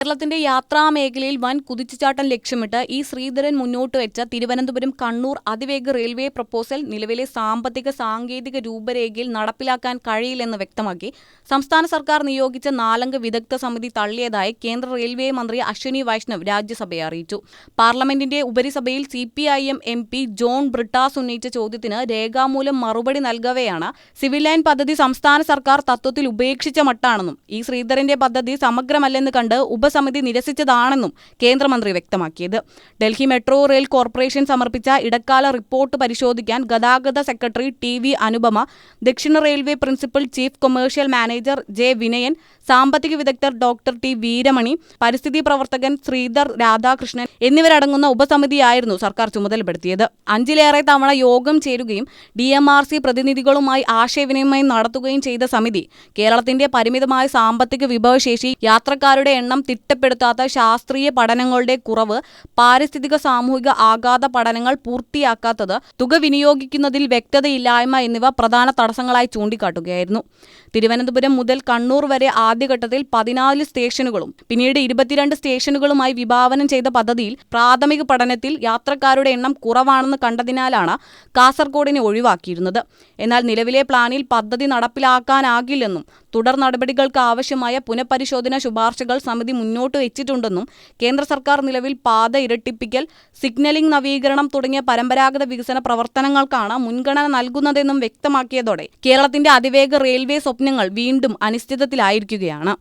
കേരളത്തിന്റെ യാത്രാമേഖലയിൽ വൻ കുതിച്ചുചാട്ടം ലക്ഷ്യമിട്ട് ശ്രീധരൻ മുന്നോട്ടുവെച്ച തിരുവനന്തപുരം കണ്ണൂർ അതിവേഗ റെയിൽവേ പ്രപ്പോസൽ നിലവിലെ സാമ്പത്തിക സാങ്കേതിക രൂപരേഖയിൽ നടപ്പിലാക്കാൻ കഴിയില്ലെന്ന് വ്യക്തമാക്കി സംസ്ഥാന സർക്കാർ നിയോഗിച്ച 4-അംഗ വിദഗ്ധ സമിതി തള്ളിയതായി കേന്ദ്ര റെയിൽവേ മന്ത്രി അശ്വിനി വൈഷ്ണവ് രാജ്യസഭയെ അറിയിച്ചു. പാർലമെന്റിന്റെ ഉപരിസഭയിൽ CPIM MP ജോൺ ബ്രിട്ടാസ് ഉന്നയിച്ച ചോദ്യത്തിന് രേഖാമൂലം മറുപടി നൽകവെയാണ് സിവിൽ ലൈൻ പദ്ധതി സംസ്ഥാന സർക്കാർ തത്വത്തിൽ ഉപേക്ഷിച്ച മട്ടാണെന്നും ശ്രീധരന്റെ പദ്ധതി സമഗ്രമല്ലെന്ന് കണ്ട് സമിതി നിരസിച്ചതാണെന്നും കേന്ദ്രമന്ത്രി വ്യക്തമാക്കിയത്. ഡൽഹി മെട്രോ റെയിൽ കോർപ്പറേഷൻ സമർപ്പിച്ച ഇടക്കാല റിപ്പോർട്ട് പരിശോധിക്കാൻ ഗതാഗത സെക്രട്ടറി TV അനുപമ, ദക്ഷിണ railway principal chief commercial manager J Vinayan, സാമ്പത്തിക വിദഗ്ധർ ഡോക്ടർ T വീരമണി, പരിസ്ഥിതി പ്രവർത്തകൻ ശ്രീധർ രാധാകൃഷ്ണൻ എന്നിവരടങ്ങുന്ന ഉപസമിതിയായിരുന്നു സർക്കാർ ചുമതലപ്പെടുത്തിയത്. 5-ലേറെ തവണ യോഗം ചേരുകയും DMRC പ്രതിനിധികളുമായി ആശയവിനിമയം നടത്തുകയും ചെയ്ത സമിതി കേരളത്തിന്റെ പരിമിതമായ സാമ്പത്തിക വിഭവശേഷി, യാത്രക്കാരുടെ എണ്ണം തിട്ടപ്പെടുത്താത്ത ശാസ്ത്രീയ പഠനങ്ങളുടെ കുറവ്, പാരിസ്ഥിതിക സാമൂഹിക ആഘാത പഠനങ്ങൾ പൂർത്തിയാക്കാത്തത്, തുക വിനിയോഗിക്കുന്നതിൽ വ്യക്തതയില്ലായ്മ എന്നിവ പ്രധാന തടസ്സങ്ങളായി ചൂണ്ടിക്കാട്ടുകയായിരുന്നു. തിരുവനന്തപുരം മുതൽ കണ്ണൂർ വരെ ആദ്യഘട്ടത്തിൽ 14 സ്റ്റേഷനുകളും പിന്നീട് 22 സ്റ്റേഷനുകളുമായി വിഭാവനം ചെയ്ത പദ്ധതിയിൽ പ്രാഥമിക പഠനത്തിൽ യാത്രക്കാരുടെ എണ്ണം കുറവാണെന്ന് കണ്ടതിനാലാണ് കാസർഗോഡിനെ ഒഴിവാക്കിയിരുന്നത്. എന്നാൽ നിലവിലെ പ്ലാനിൽ പദ്ധതി നടപ്പിലാക്കാനാകില്ലെന്നും തുടർ നടപടികൾക്ക് ആവശ്യമായ പുനഃപരിശോധന ശുപാർശകൾ സമിതി മുന്നോട്ട് വെച്ചിട്ടുണ്ടെന്നും കേന്ദ്ര സർക്കാർ നിലവിൽ പാത ഇരട്ടിപ്പിക്കൽ, സിഗ്നലിംഗ് നവീകരണം തുടങ്ങിയ പരമ്പരാഗത വികസന പ്രവർത്തനങ്ങൾക്കാണ് മുൻഗണന നൽകുന്നതെന്നും വ്യക്തമാക്കിയതോടെ കേരളത്തിന്റെ അതിവേഗ റെയിൽവേ സ്വപ്നങ്ങൾ വീണ്ടും അനിശ്ചിതത്തിലായിരിക്കുകയാണ്.